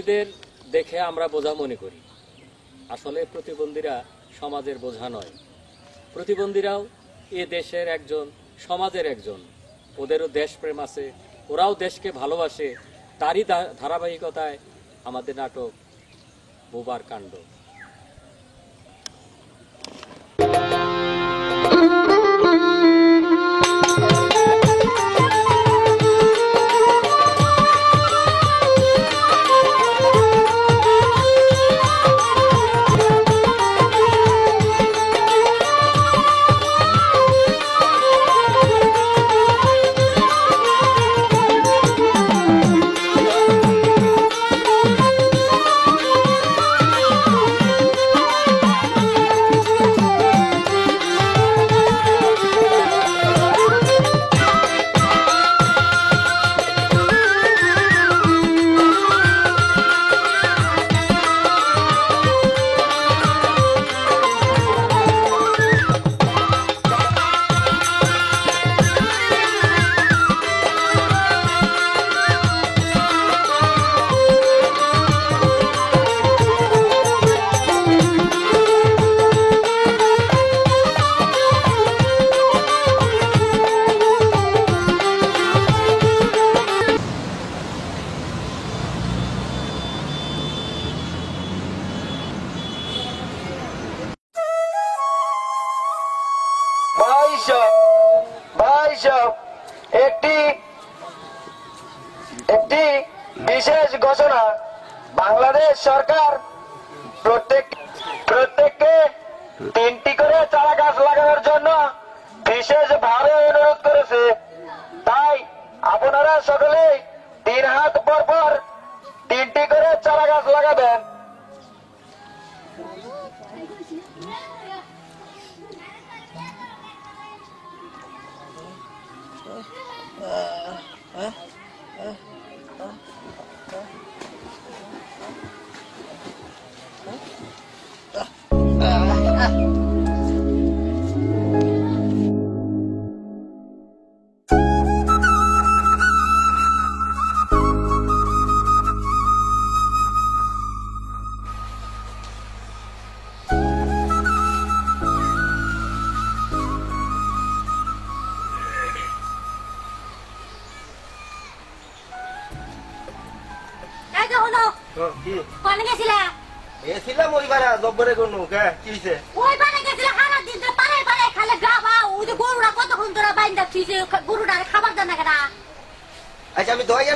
প্রতিবন্ধীদের দেখে আমরা বোঝা মনে করি, আসলে প্রতিবন্ধীরা সমাজের বোঝা নয়। প্রতিবন্ধীরাও এ দেশের একজন, সমাজের একজন। ওদেরও দেশপ্রেম আছে, ওরাও দেশকে ভালোবাসে। তারই ধারাবাহিকতায় আমাদের নাটক বুবার কাণ্ড। একটি বিশেষ ঘোষণা, বাংলাদেশ সরকার প্রত্যেককে 3টি করে চারা গাছ লাগানোর জন্য বিশেষভাবে অনুরোধ করেছে। তাই আপনারা সকলে 3 হাত পর পর 3টি করে চারা গাছ লাগাবেন। আমি দোয়াই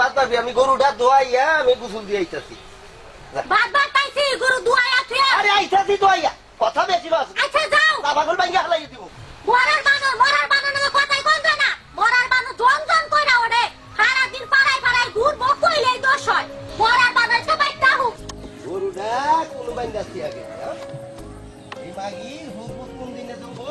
বাদ পারবি, আমি গরুটা দোয়াইয়া আমি গোসল দিয়ে আইতাছি। কথা বেশি পাগল ভাঙ্গা হালাই দিব। গরুটা কোন বাইন্দাছি আগে এই মাগির হুকুম কোন দিনে দেবো।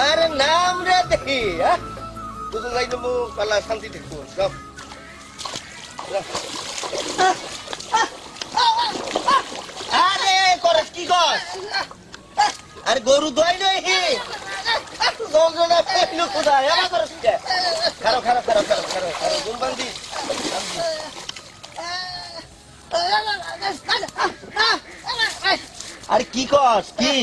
আরে নাম রে দেখি বুঝুন যাই দেবো পালা শান্তি দেখবো। আরে করস কি কর? আরে গরু দোয়াই নয় কোথায় খারো খারো খারো খারো খারো খারো গুমবান্দি। আরে কি কস কি?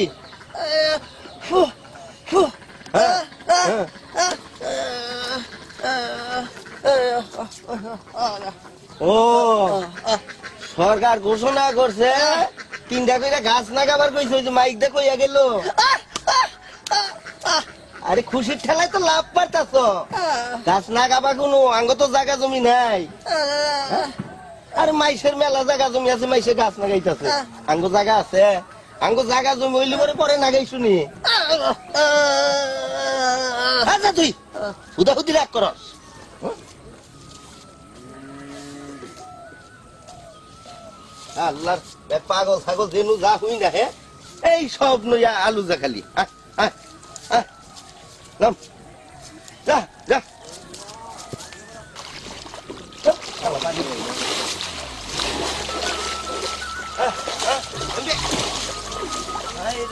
ও সরকার ঘোষণা করছে 3টা করে গাছ লাগাবার কইছে, মাইক দিয়ে কইয়া গেল। আরে খুশির ঠেলায় তো লাভ পারতাছ, গাছ লাগাবা কোনো আঙ্গ তো জায়গা জমি নাই। আরে মাইসের মেলা জায়গা জমি আছে, মাইসে গাছ লাগাইতেছে। আঙ্গ জায়গা আছে, আঙ্গ জায়গা জমি হইলে পরে পরে নাগাই শুনি। আচ্ছা তুই হুদাহুদি রাগ করস। আল্লাহ পাগল ছাগল যেনু যা হই না হে এই সব নইয়া আলু যা খালি নাম যা যা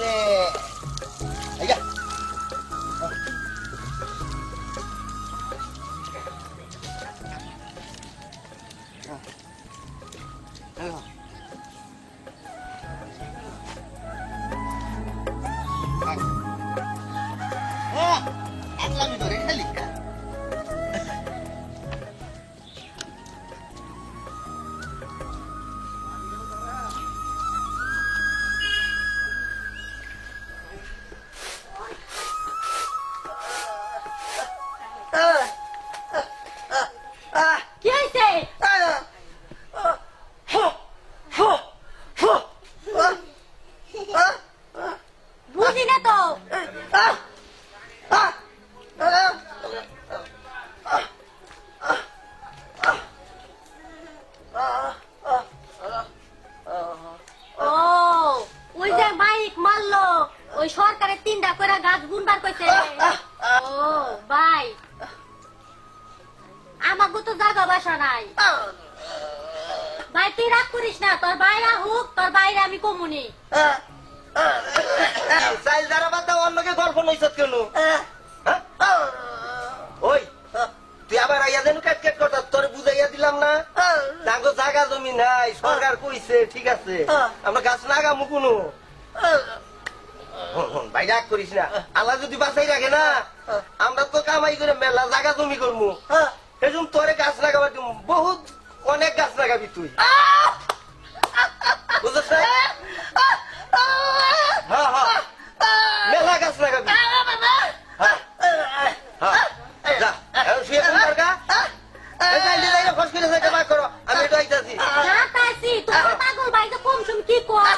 রে আইয়া আমি ধরে খালি কি হয়েছে? বুঝি না তো। ও, ওই যে মাইক মারলো, ওই সরকারের 3টা করে গাছ বুনবার কইছে। ও ভাই, আমাকে তো জায়গা বাসা নাই ভাই, তুই রাগ করিস না, তোর বাইরা হোক, তোর বাইরে আমি কমুনি। চাইল দ্বারা বাদ দাও, অন্যকে গল্প নইছত কেন? ওই তুই আবার আইয়া যেন কাট কাট করতাস, তোর বুঝাইয়া দিলাম না তাঙ্গো জায়গা জমি নাই, সরকার কইছে ঠিক আছে আমরা গাছ লাগামু কোনো। ভাই রাগ করিস না, আল্লাহ যদি বাঁচাই রাখে না আমরা তো কামাই করে মেলা জায়গা জমি করবো, সেজন্য তোরে গাছ লাগাবার দিব, বহুত অনেক গাছ লাগাবি তুই, বুঝছ না? হ্যাঁ হ্যাঁ মেলা গাছ লাগাবি। যা এখন শুয়ে কোন দরকার? খস করে যাইতে বাক করো, আমি এটা আইতাছি। যাতাছি, তোমার পাগল ভাই তো কম শুন কি কর।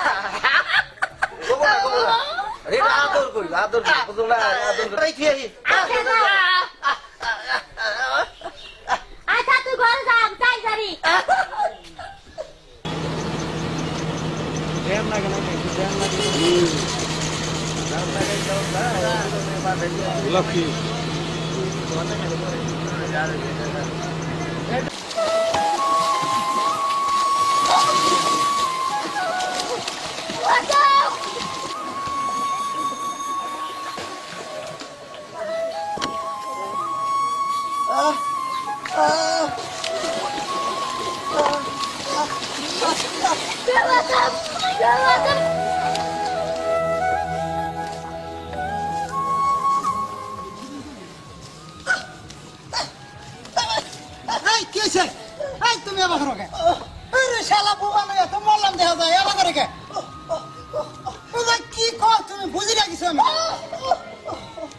কবো না কবো না, এটা আদর করি আদর করি, বুঝো না আদর করি। এই খেয়ে আচ্ছা যা। আচ্ছা তুই ঘরে যা, আমি চাই জারি। লক্ষ্মী কি হয়েছে? তুমি আবার করো কে? শালা বোবা নয়, তো মরলাম দেখা যায় আবার করে কে? কি কর তুমি বুঝি না কিছু?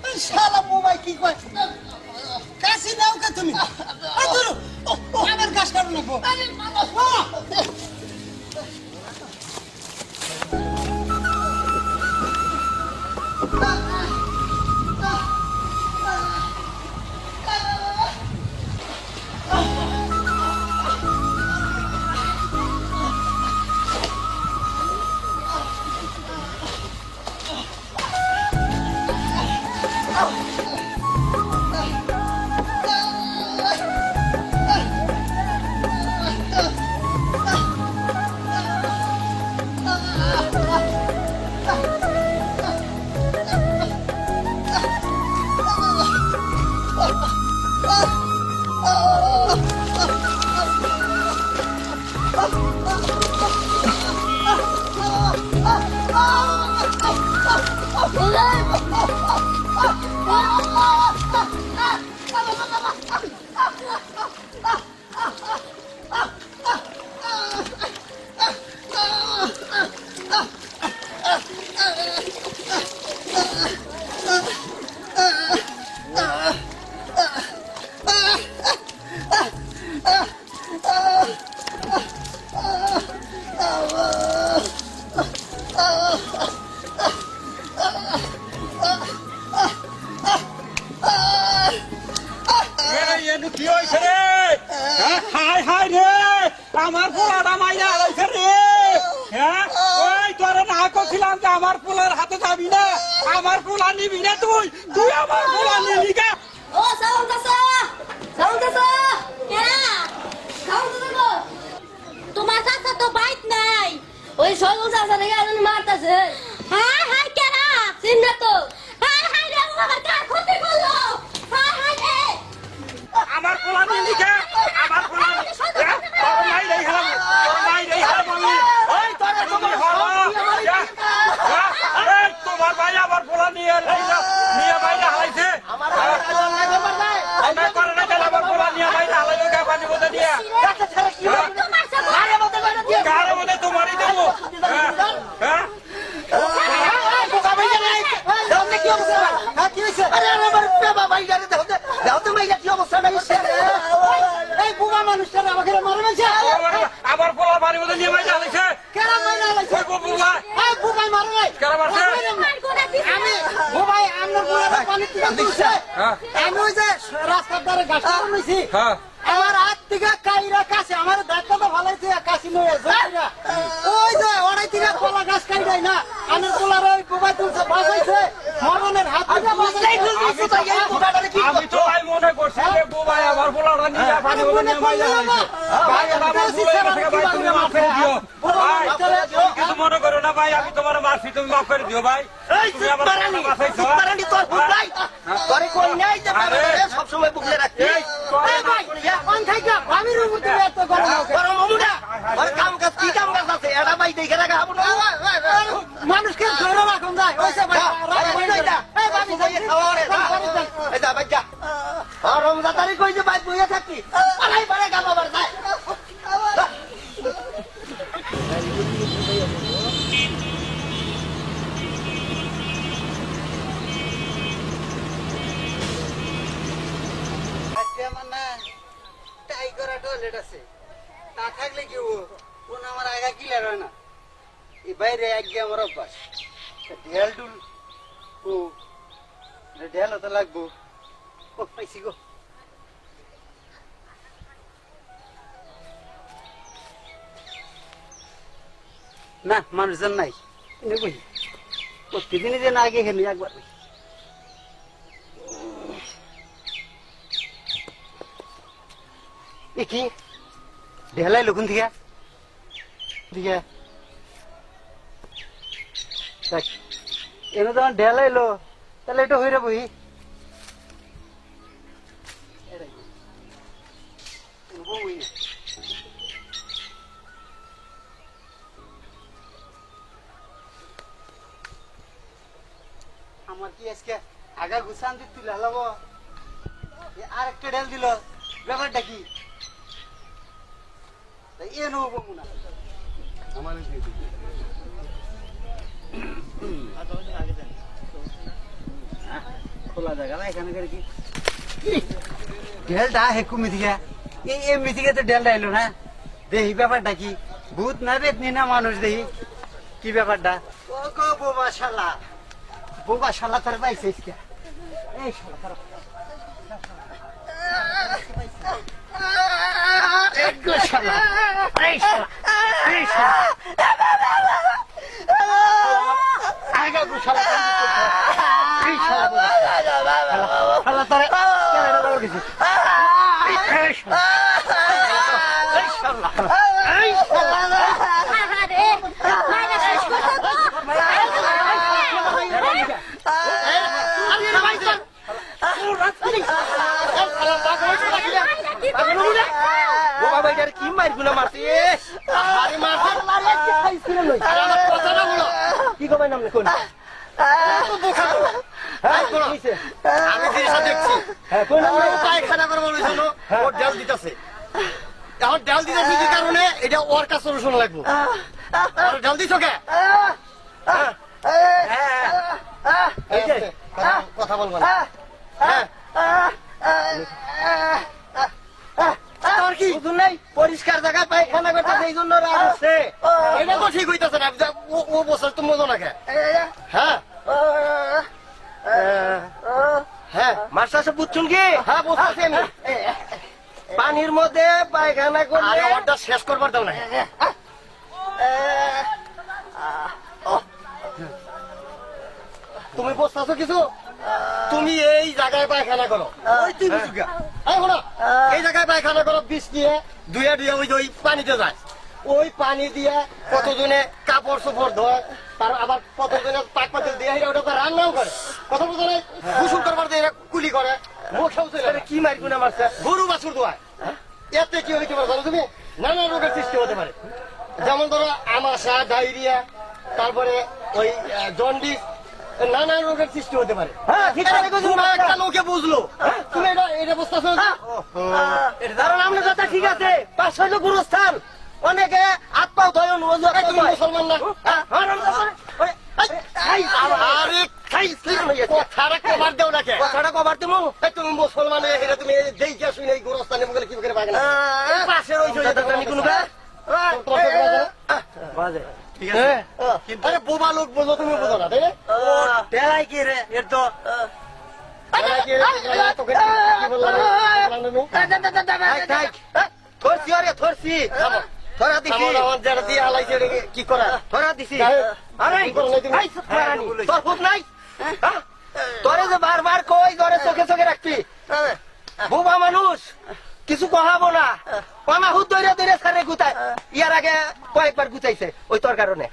আমি শালা বোবাই কি কয়? কাশি দাও কে তুমি? আমার গাছ কাটো লাগবো। বলছিলাম যে আমার পোলার হাতে যাবি না, আমার পোলা নিবি না, তুই তুই আমার পোলা নিবি না। ও সাউন্ড আছে কে সাউন্ড আছে গো তোমার কাছে তো বাইক নাই ওই সজল চাচা রে গান মারতাছে হাই হাই কেরা চিন্না তো হাই হাই রে আমার কার ক্ষতি করলো হাই হাই রে আমার পোলা নিবি কে? আমার পোলা তোর মাই দেই হারাম, তোর মাই দেই হারাম আমি। ওই তোরে তোমার তোমার ভাই আমার পোলা নিয়ে নিয়ে বাইরে হারাইছে। আমার আলো লাগে বাবা আমি করে না গেলে আমার পোলা নিয়ে বাইরে হারাইলো কে পানি বোতল দিয়ে। কাছে ছেড়ে কি তোমার সব আরে বলতে বাইরে দিয়ে কারে মধ্যে তোমারই দেবো। হ্যাঁ বোকা ভাই নাই দামনে কি অবস্থা হ্যাঁ কি হইছে আরে আমার বাবা ভাই জানে দাও তো ভাই কি অবস্থা নাই এই বুবা মানুষটা আমাকে মারবে আমার পোলা পানি বোতল নিয়ে বাইরে হারাইছে। কেন মাইনা লাইছে ওই বুবা এই বুবাই মারে নাই কারা মারছে? মার করে দিছে আমি বুবাই আমার বুড়া পানি থেকে তুলছে হ্যাঁ আমি ওই যে রাস্তার ধারে গাছ কাটছি হ্যাঁ আমার হাত থেকে কাইরা কাছে আমার দাঁতটা ভালাইছে কাশি নয় যাইরা ওই যে ওড়াই থেকে কলা গাছ কাইরাই না আমার পোলার ওই বুবাই তুলছে বাঁচাইছে মরণের হাত থেকে বাঁচাইছে তো এই বোকাটারে কি আমি তো ভাই মনে করছি যে বুবাই আমার পোলাটা নিয়ে পানি বোতল নিয়ে বাইরে হারাইছে। ভাই আমার বুবাই থেকে ভাই তুমি মাফ করে দিও ভাই, তুমি কিছু মনে করো না ভাই, আমি তোমার মারছি, তুমি মাফ করে দিও ভাই। এই তুমি আমার সুপারানি পোলাটা বাঁচাইছো। সুপারানি তোর বুকলাই তোরে কোন নাই যে আরে। সব সময় বুকলে রাখতে এই, এই ভাই কোন থেকে ভাবির উপর তুমি এত গরম হচ্ছে বড় মামুটা ওর কাম কাজ কি কাম কাজ আছে এটা ভাই দেখে রাখা হবো না মানুষকে ধরে রাখুন যায় ওইসব এই ভাবি এই যা ভাই যা আর রমজাদারি কই যে ভাই বইয়া থাকি পালাই পারে গা বাবার যায় আমার না টাই করা টয়লেট আছে তা থাকলে কি হবো কোন আমার আগা ক্লিয়ার হয় না এই বাইরে আগে আমার অভ্যাস ঢেল টুল ও ঢেল তো লাগবো ও পাইছি গো না মানুষজন নাই বুঝি প্রতিদিনই যে না আগে খেলি একবার কি ঢেলাই লুকুন থেকে এনে তখন ঢেলাইলো তাহলে এটা হইরে বই আমার কি আজকে আগা গুছান দিতে তুলে হলাবো আর একটা ঢেল দিল ব্যাপারটা কি এ নেবো মুনা আমার খোলা জায়গা না এখানে কি ঢেলটা হেকুমি থেকে এই এমনি থেকে তো ঢেলটা এলো না দেখি ব্যাপারটা কি ভূত না বেতনি না মানুষ দেখি কি ব্যাপারটা ও গো বোমা শালা তার পাইছে এই শালা তার আরে মাইনা শেষ করতে তো কি মারগুলো মারছি কি কমাই নাম কোন আমি জিনিসটা দেখছি পায়খানা করবো ওর ডাল দিতেছে এখন ডাল দিতেছে কি কারণে এটা ওর কাছে সলিউশন লাগবো ডাল দিছ কে কথা বলবো না কি নাই পরিষ্কার জায়গায় পায়খানা করতেছে এই জন্য রাগ হচ্ছে এটা তো ঠিক হইতেছে না ও বছর তুমি বোঝো না কে হ্যাঁ হ্যাঁ মাস্টার সাহেব বুঝছেন কি হ্যাঁ বুঝতেছি আমি পানির মধ্যে পায়খানা করলে অর্ডার শেষ করবার দাও না তুমি বসতেছো কিছু? তুমি এই জায়গায় পায়খানা করো। ওই তুই বুঝুগা। এই শোনো, এই জায়গায় পায়খানা করো, বিষ দিয়ে ধুয়ে ধুয়ে ওই পানিতে যায়। ওই পানি দিয়ে কতজনে কাপড় চোপড় ধোয়, তার আবার কতজনে পাক পাতিল দিয়ে ওটা তো রান্নাও করে। কথা বুঝো নাই? গোসল করবার দিয়ে কুলি করে, মুখেও চলে। কি মারি গুনা মারছে? গরু বাছুর দোয়ায়। এতে কি হইতে পারে জানো তুমি? নানা রোগের সৃষ্টি হতে পারে। যেমন ধরো আমাশা, ডায়রিয়া, তারপরে ওই জন্ডিস, নানা রোগের সৃষ্টি হতে পারে। একটা লোকে বুঝলো তুমি এটা বুঝতেছো? কারণ আমরা কথা ঠিক আছে, 5-6 লোক গুরুস্থান, অনেকে হাত পাও ধয়, তুমি মুসলমান না? কভার দেও নাকি? কথাটা কভার দেবো? তুমি মুসলমান, এটা তুমি দেখে শুনে এই গুরুস্থানে কি করে পাবে না? পাশের ওই ঠিক আছে। আরে বোবা লোক বোঝো, তুমি বোঝো না, তাই না? টেলাই কি রে এর তো কি করা তোর খুব নাই? তোরে যে বারবার কই ধরে চোখে চোখে রাখবি, বোবা মানুষ কিছু কহাবো না। পানাহুত ধরে ধরে সারে গুতায়, ইয়ার আগে কয়েকবার গুতাইছে ওই তোর কারণে।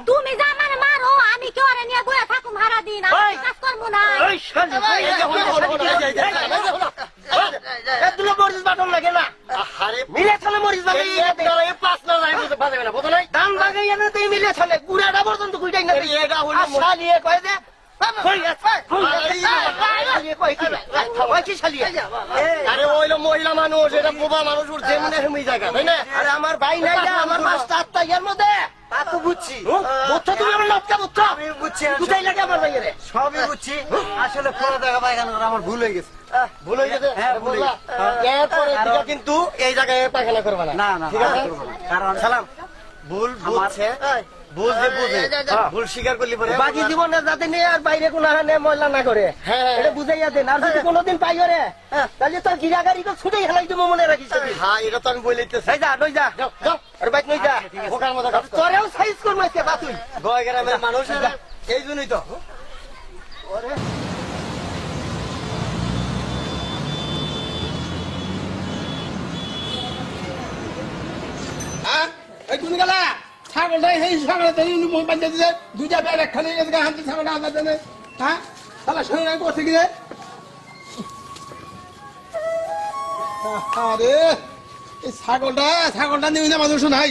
তুমি যা মানে মারো, আমি কি ওরে নিয়ে বইয়া থাকুম সারা দিন? আমি কাজ করবো না। মরিচ বাটন লাগে না, মিলে চলে মরিচ বাগাই ধান বাগাই এনে তুই মিলে চলে গুড়াটা পর্যন্ত গুড়াই না। শালিয়ে কয় যে মহিলা মানুষ, এটা বোবা মানুষ, যেমনি হেমি জায়গা, তাই না? আরে আমার ভাই নাই, আমার 5-8টা ইয়ার মধ্যে তো বুঝছি। তুমি আমার লটকা বুঝছো? আমি বুঝছি, বুঝাই লাগে আমার ভাইয়ের সবই বুঝছি। আসলে পুরো জায়গা পায়খানা আমার ভুল হয়ে গেছে। ভুল হয়ে গেছে। এরপরে কিন্তু এই জায়গায় পায়খানা করবে না, না না, ঠিক আছে? কারণ সালাম ভুল বুঝছে, ভুল যে বুঝে ভুল স্বীকার করলি পরে বাকি জীবনে যাতে নিয়ে আর বাইরে কোনো হানে ময়লা না করে এটা বুঝাইয়া দেন। আর যদি কোনোদিন পাই রে তাহলে তোর গিরাগাড়ি ছুটে হেলাই তুমি মনে রাখিস। হ্যাঁ, এটা তো আমি বলেছি। যা নই যা, আর বাইক নই যা, ওখান মতো তোরেও সাইজ করমাইছে বা তুই গয় গ্রামের মানুষ, এই জন্যই তো। তুমি গেলা ছাগলটাই সেই ছাগলটা মই বান্ধে দিছে, দুইটা ব্যাগ একখানে গেছে, হাতে ছাগলটা আনতে দেনে। হ্যাঁ, তাহলে সঙ্গে করছে কি রে? আরে এই ছাগলটা নিয়ে না মানুষ নাই,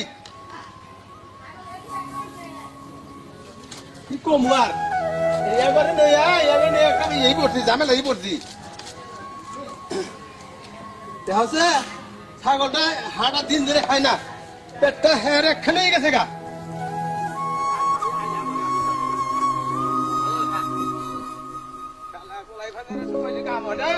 কি কম আর এবারে নিয়ে আমি এই পড়ছি, ঝামেলা এই পড়ছি। হচ্ছে ছাগলটা হাঁটা দিন ধরে খায় না, পেটটা হ্যাঁ একখানেই গেছে গা। কাম হয় না।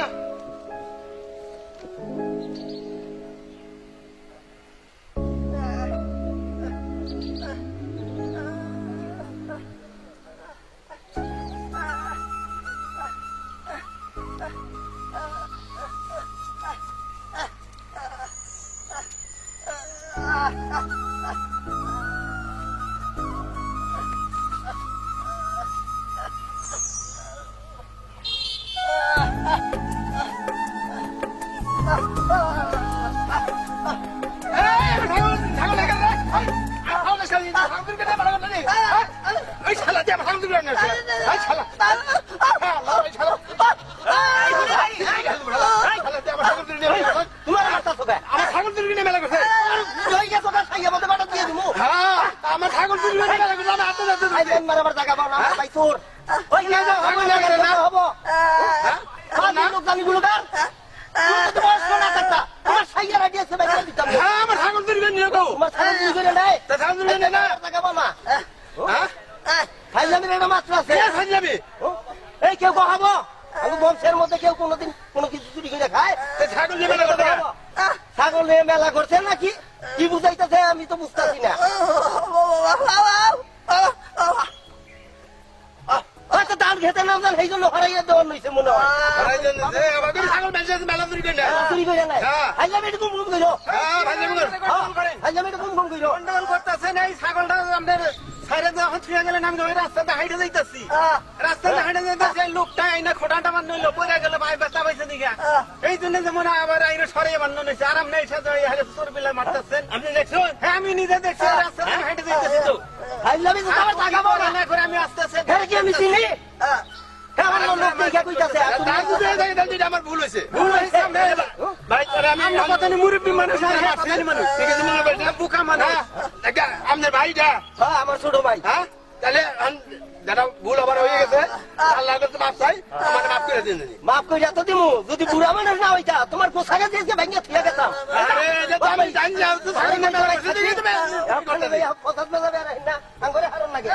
এই কেউ খাবো বংশের মধ্যে কেউ কোনোদিন কোনো কিছু চুরি করে খায়? ছাগল নিয়ে মেলা করছে নাকি কি বুঝাইতেছে আমি তো বুঝতেছি না। হয়তো ধান খেতে নাম জান সেই জন্য হরাইয়া দেওয়ার নইছে মনে হয়। সাইরে যখন ছুঁয়ে গেলেন আমি ওই রাস্তাতে হাইটে যাইতাছি রাস্তাতে হাইটে যাইতাছি এই লোকটা আইনা খোটাটা মান নইলো পড়ে গেল ভাই ব্যথা পাইছে দিঘা এই জন্য যেমন আবার আইনে সরিয়ে বান্ন নিয়েছে আরাম নেই সাথে চোর বিলা মারতেছেন আপনি দেখছেন হ্যাঁ আমি নিজে দেখছি রাস্তাতে হাইটে যাইতাছি তো আইলামি তো আমার টাকা বড় না করে আমি আস্তে আস্তে হ্যাঁ কি আমি চিনি কেমন লোক দেখা কইতাছে আমার ভুল হয়েছে ভুল হয়েছে ভাই আমি কথা নি মুরব্বী মানুষ আর মাসখানি মানুষ ঠিক আছে মনে করেন বুকা মানুষ আপনার ভাইটা হ্যাঁ আমার ছোট ভাই হ্যাঁ তাহলে যারা ভুল আবার হয়ে গেছে আল্লাহর কাছে মাফ চাই আমার মাফ করে দিন মাফ কইরা তো দিমু যদি বুড়া মানুষ না হইতা তোমার পোশাকে দিয়ে ভাঙিয়া থিয়া গেতাম আরে যে তো আমি জানি যাও তো সারি মনে রাখছি দিবি তুমি পছন্দ মেলা বের না আঙ্গরে হারন লাগে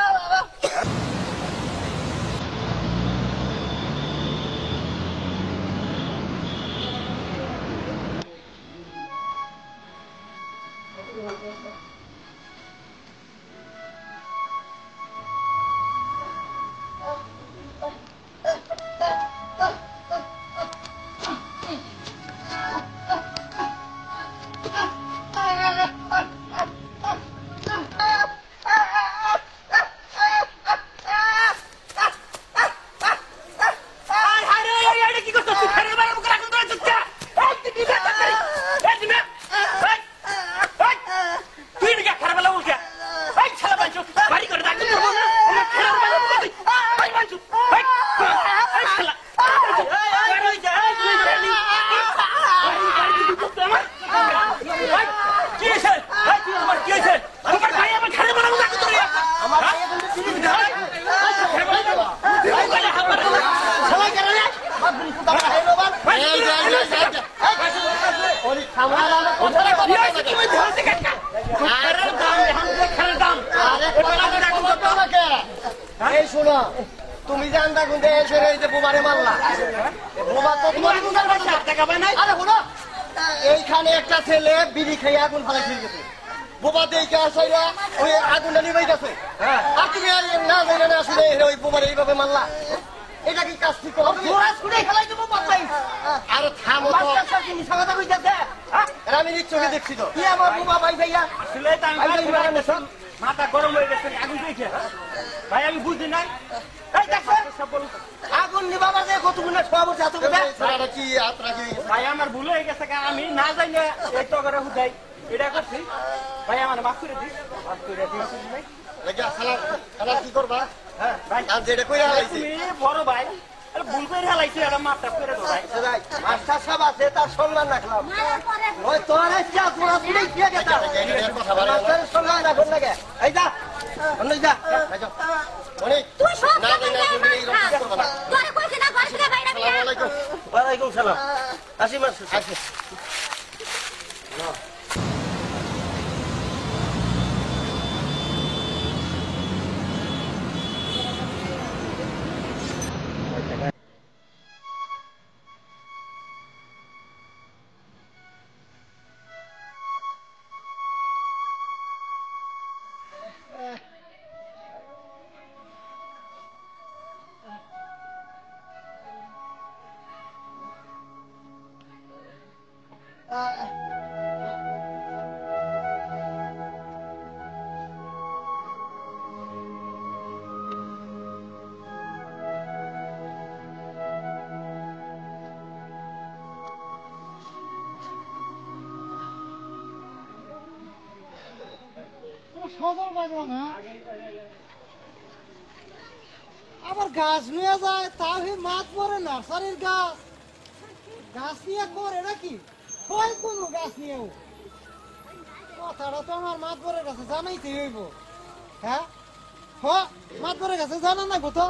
এই শোনো তুমি জানতা কোন এসে রয়েছে বোমারে মারলা বোমা তো তোমার আরে শোনো এইখানে একটা ছেলে বিড়ি খেয়ে আগুন ফালাই ফিরে গেছে বোমা দেখে আসাইরা ওই আগুনটা নিভে গেছে আর তুমি আর না জানে না শুনে ওই বোমারে এইভাবে মারলা এটা কি কাজ ঠিক করো খেলাই দেবো বাচ্চাই আর থামো তো কথা কইতেছে আমি নিজ চোখে দেখছি তো কি আমার বোমা ভাই ভাইয়া মাথা গরম হয়ে গেছে আগুন দেখে ভাই আমি বুঝি নাই আগুন নিবা বাজে কতগুলো সব এত কি ভাই আমার ভুল হয়ে গেছে আমি না যাই না এই তো করে হুদাই এটা করছি ভাই আমার মাফ করে দিস মাফ করে দিস কি করবা হ্যাঁ ভাই যেটা কইরা তুমি বড় ভাই ভুল করে হেলাইছি আর মাফটা করে দাও ভাই মাস্টার সাহেব আছে তার সম্মান রাখলাম ওই তোর মাস্টারের সম্মান রাখুন লাগে এই যা অন্য যা তুই সব তোরে কইছি না ঘর থেকে বাইরে বিয়া ওয়ালাইকুম সালাম আসি মাস্টার আসি আবার গাছ নিয়ে যায় তাও মাত পরে নার্সারির গাছ গাছ নিয়ে করে নাকি হয় কোনো গাছ নিয়েও কথাটা তো আমার মাত পরে গেছে জানাইতে হইব হ্যাঁ মাত পরে গেছে জানা না গো তো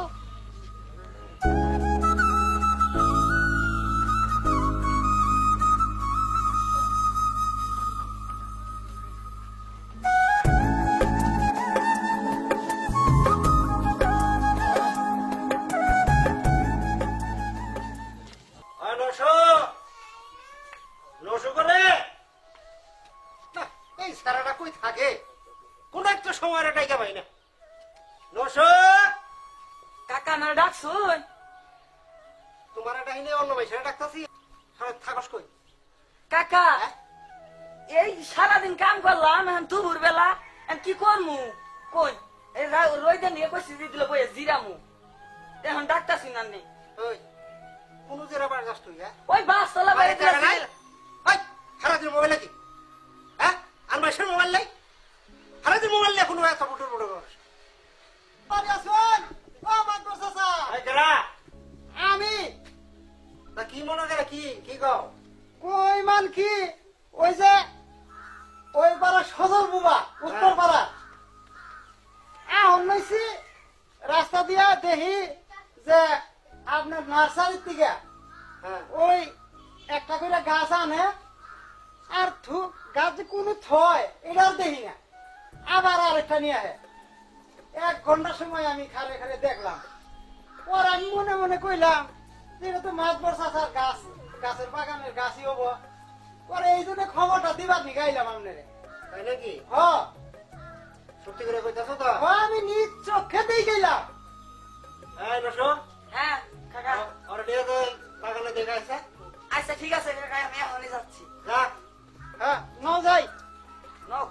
এই সারাটা কই থাকে কোন একটা সময় টাইকা পাই না কাকা না ডাকছুন তোমার ডাইনে অন্য ভাই সেটা ডাকতাছি থাকস কই কাকা এই সারাদিন কাম করলাম এখন দুপুর বেলা কি করমু কই এই রইতে নিয়ে কইছি দিল বই জিরামু এখন ডাক্তার সিনার নেই ওই কোন জেরা বার যাস তুই হ্যাঁ ওই বাস চলা বাড়ি টাকা নাই ওই সারাদিন মোবাইল কি হ্যাঁ আর মাসের মোবাইল নাই সারাদিন মোবাইল নিয়ে কোনো এত বড় বড় করস বাড়ি আসুন ও মাতবর চাচা এই কেরা আমি তা কি মনে করে কি কি কও কই মান কি ওই যে ওই পাড়া সজল বুবা উত্তর পাড়া অন্যছি রাস্তা দিয়া দেখি যে আপনার নার্সারির থেকে হ্যাঁ ওই একটা করে গাছ আনে আর গাছ যে কোনো থয় এটাও দেখি না আবার আরেকটা নিয়ে আসে 1 ঘন্টা সময় আমি খারে খারে দেখলাম পর আমি মনে মনে কইলাম যে এটা তো মাতবর চাচার গাছ গাছের বাগানের গাছই হবো পরে এই জন্য খবরটা দিবার নি গাইলাম আপনারে তাই নাকি হ সত্যি করে কইতাছো তো আমি নিজ চোখে দিয়ে গেলাম এই বসো হ্যাঁ কাকা আর দিয়ে তো বাগানে দেখা আছে আচ্ছা ঠিক আছে কাকা আমি এখনই যাচ্ছি যা হ্যাঁ ন যাই নাও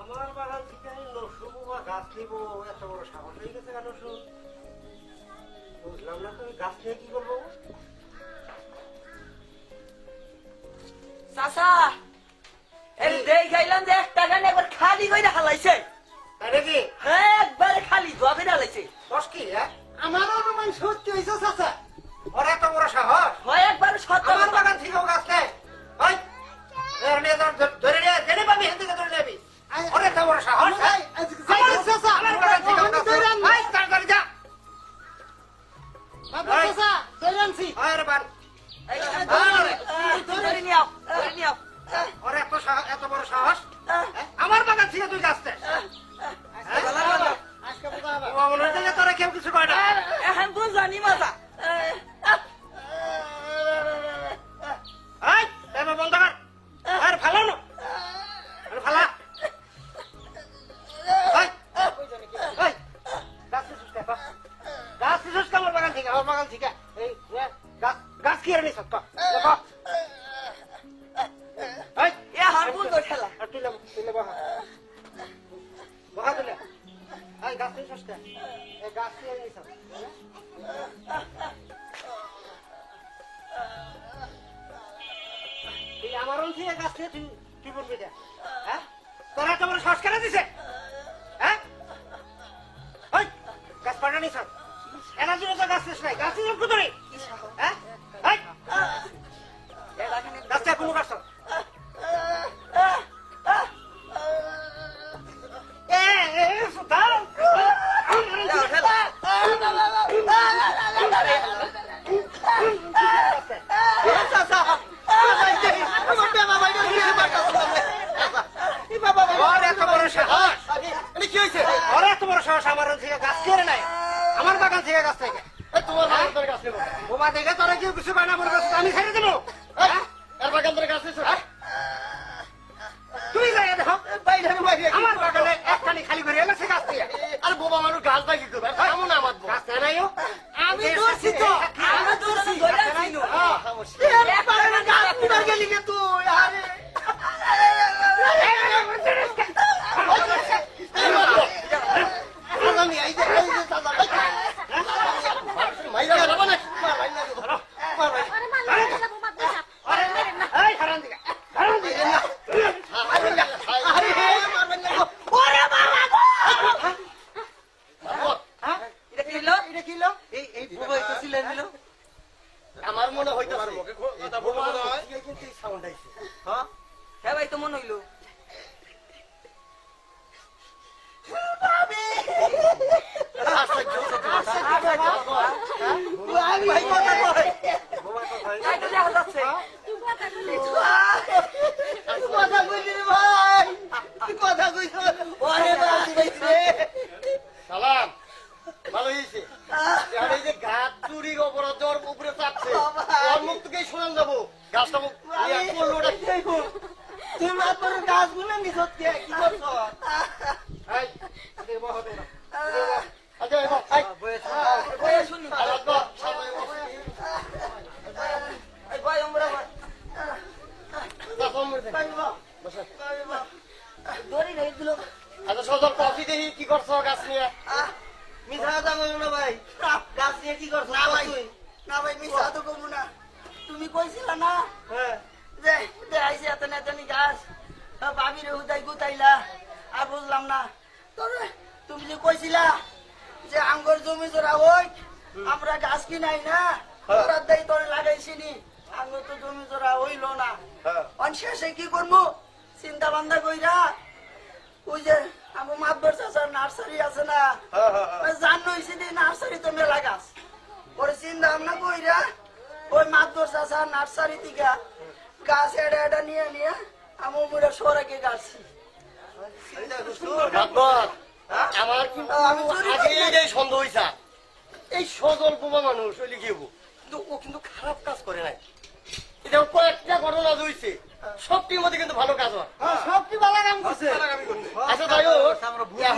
আমার বাগান থেকে নসু বা গাছ নিবো এত বড় সাহস হয়ে গেছে কেন নসু বুঝলাম না তুমি গাছ নিয়ে কি করবো চাচা এই দেই খাইলাম যে 1 টাকা একবার খালি কইরা হালাইছে তাই নাকি হ্যাঁ একবারে খালি ধোয়া করে হালাইছে দশ কি হ্যাঁ আমার অনুমান সত্যি হয়েছে চাচা ওর এত বড় সাহস হয় একবার সত্য আমার বাগান থেকেও গাছ নেই ওই এর নিয়ে ধরে নিয়ে জেনে পাবি হেন থেকে ধরে নেবি ওর এত বড় সাহস হ্যাঁ? আমার বাগান থেকেও গাছ নেই ভাই তাড়াতাড়ি যা ওই রে বান ধরে নিও ওর এত বড় সাহস আমার বাগান থেকে তুই গাছ নেই আজকে বোঝা হবে ও মনে হচ্ছে যে তোরা কেউ কিছু কয় না এখন বুঝলানি মজা এই এবার বন্ধ কর আর ফালা না আর ফালা এই এই গাছ নিছিস কে গাছ নিছিস কে আমার বাগান থেকে আমার বাগান থেকে এই গাছ গাছ কি আর নিছিস দেখো এই এখন বুঝলো ঠেলা আর তুই বহা বহা তুলে এই গাছ নিছিস কে এই গাছ কি আর নিছিস এই আমার অঞ্চলে গাছ থেকে তুই বলবি এটা হ্যাঁ তোরা তো আমার সংস্কার দিছে হ্যাঁ ওই গাছ পাড়া নিছ এরা জন্য তো গাছ নাই গাছ নিয়ে কোথায় হ্যাঁ এই গাছটা কোনো গাছ আমার বাগান থেকে গাছ থেকে তোমার বাগান গাছ নেবো বোমা দেখে তোরা কেউ কিছু বানা মনে করছিস আমি ছেড়ে দেবো এর বাগান ধরে গাছ নিছো তুই যাই দেখো বাইরে বাইরে আমার বাগানে একখানি খালি করে এলো সে গাছ থেকে আর বোবা মানুষ গাছ বাকি করবে এমন আমার গাছ নাইও আমি দোষী তো আমি দোষী ধরে ছিল গাছ কুড়ার গেলি কে তুই আরে আমি এই যে মাইরা যাবো না ধরো আরে মারলে না বোমা দেখা এই হারান দিকে হারান দিকে এটা কি হলো এটা কি লো এই বুবাই তো ছিলেন দিল আমার মনে হইতাছে কিন্তু সাউন্ড আইছে হ্যাঁ ভাই তো মনে হইলো ভাই কথা কয় এটা দেখা যাচ্ছে তুই কথা বলি কথা কইলি রে ভাই তুই কথা কইছ ওরে বাবা সালাম ভালো হইছে আর এই যে গাছ চুরি অপরাধ ওর উপরে চাপছে ওর মুখ থেকে শুনান যাবো গাছটা মুখ করলো ওটা কি হইব তুমি আপনার গাছগুলো নিছত কে কি করছ এই দেখ বহ তোরা আচ্ছা এই বয়ে শুনি আলাদা এই ভাই আমরা বসে দড়ি রেখে দিল আচ্ছা সজল কফি দেখি কি করছো নিয়ে মিছা কথা বলো না ভাই গাছ নিয়ে কি করছো না ভাই তুই? না ভাই মিছা তো কমু না তুমি কইছিলা না হ্যাঁ যে দেখাইছি এত নেতানি গাছ ভাবির হুদাই গুতাইলা আর বুঝলাম না তবে তুমি যে কইছিলা যে আঙ্গুর জমি জোড়া ওই আমরা গাছ কিনাই না তোরা দেই তোরে লাগাইছি নি আঙ্গুর তো জমি জোড়া হইলো না শেষে কি করবো চিন্তা ভাবনা কইরা ওই যে আমার মাতবর চাচার নার্সারি আছে না জান হয়েছি নার্সারি তো মেলা গাছ পরে চিন্তা ভাবনা কইরা ওই মাতবর চাচার নার্সারি থেকে গাছ এডা এডা নিয়ে নিয়ে আমার মুড়ে সরাকে গাছছি আমার কিন্তু আমি চুরি আগে করি নাই। এইটাই সন্দেহ হইছা এই সজল বোমা মানুষ ওই লিখে কিন্তু ও কিন্তু খারাপ কাজ করে নাই এটা কয়েকটা ঘটনা হইছে সবটির মধ্যে কিন্তু ভালো কাজ হয় সব কি বালা কাম করছে আচ্ছা তাই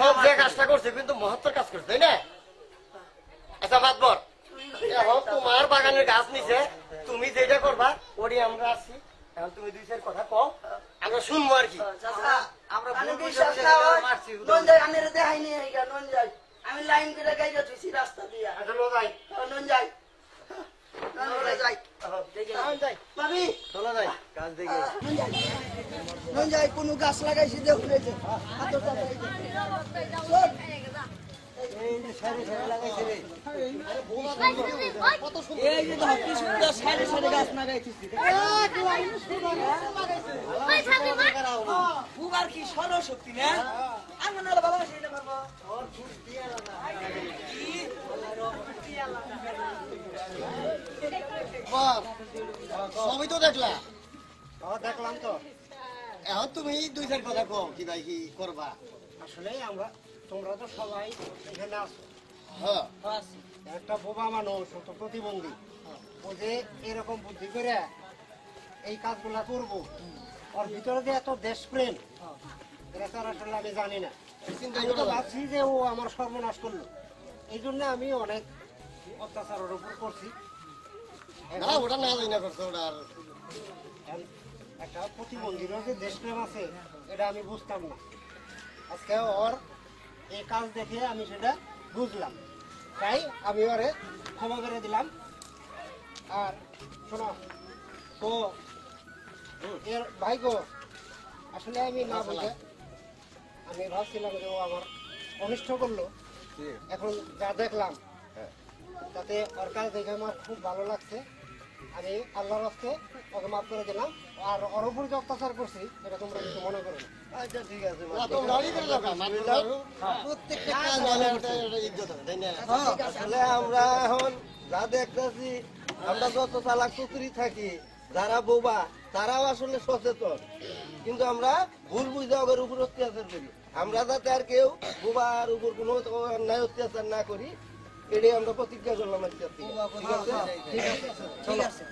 হোক যে কাজটা করছে কিন্তু মহত্তর কাজ করছে তাই না আচ্ছা মাতবর এখন তোমার বাগানের গাছ নিছে তুমি যেটা করবা ওটি আমরা আসছি এখন তুমি দুই চার কথা কও আমরা শুনবো আর কি আমরা বিশ্বাস না হয় নন যাই আমি দেখাই নিয়ে নন যাই আমি লাইন করে গাইতে তুইছি রাস্তা দিয়া চলো যাই নন যাই যাই ভাবি চলো যাই গাছ দেখে নন যাই কোন গাছ লাগাইছি দেখুন এই যে হাতের কাছে এই যে। চল। এই যে সারি সারি লাগাইছে রে কত এই যে দেখো কি সুন্দর সাইডে সাইডে গাছ লাগাইতেছি এক লাইন সুন্দর লাগাইছে ওই সামনে মা বুবার কি সরশক্তি না আমি না ভালোবাসি এটা পারবো সবই তো দেখলা দেখলাম তো এখন তুমি দুই চার কথা কও কি ভাই কি করবা আসলে আমরা তোমরা তো সবাই এখানে আছো হ্যাঁ একটা বোবা মানুষ ও তো প্রতিবন্ধী ও যে এরকম বুদ্ধি করে এই কাজগুলা করবো ওর ভিতরে যে এত দেশপ্রেম এটা তো আর আসলে আমি জানি না আমি তো ভাবছি যে ও আমার সর্বনাশ করলো এই জন্য আমি অনেক অত্যাচারের উপর করছি না ওটা না জানি না করছো ওটা আর একটা প্রতিবন্ধীরও যে দেশপ্রেম আছে এটা আমি বুঝতাম না আজকে ওর এই কাজ দেখে আমি সেটা বুঝলাম তাই আমি ওরে ক্ষমা করে দিলাম আর শোনো তো এর ভাই গো আসলে আমি না বুঝে আমি ভাবছিলাম যে ও আমার অনিষ্ট করলো এখন যা দেখলাম তাতে ওর কাজ দেখে আমার খুব ভালো লাগছে আমি আল্লাহর হস্তে ওকে মাফ করে দিলাম আর ওর উপর যে অত্যাচার করছি এটা তোমরা কিছু মনে করো না আচ্ছা ঠিক আছে প্রত্যেকটা কাজ ভালো করতে ইজ্জত আছে তাই না আসলে আমরা এখন যা দেখতেছি আমরা যত চালাক চতুরি থাকি যারা বোবা তারাও আসলে সচেতন কিন্তু আমরা ভুল বুঝে ওদের উপর অত্যাচার করি আমরা যাতে আর কেউ বোবার উপর কোনো অন্যায় অত্যাচার না করি এটাই আমরা প্রতিজ্ঞা করলাম আজকে ঠিক আছে ঠিক আছে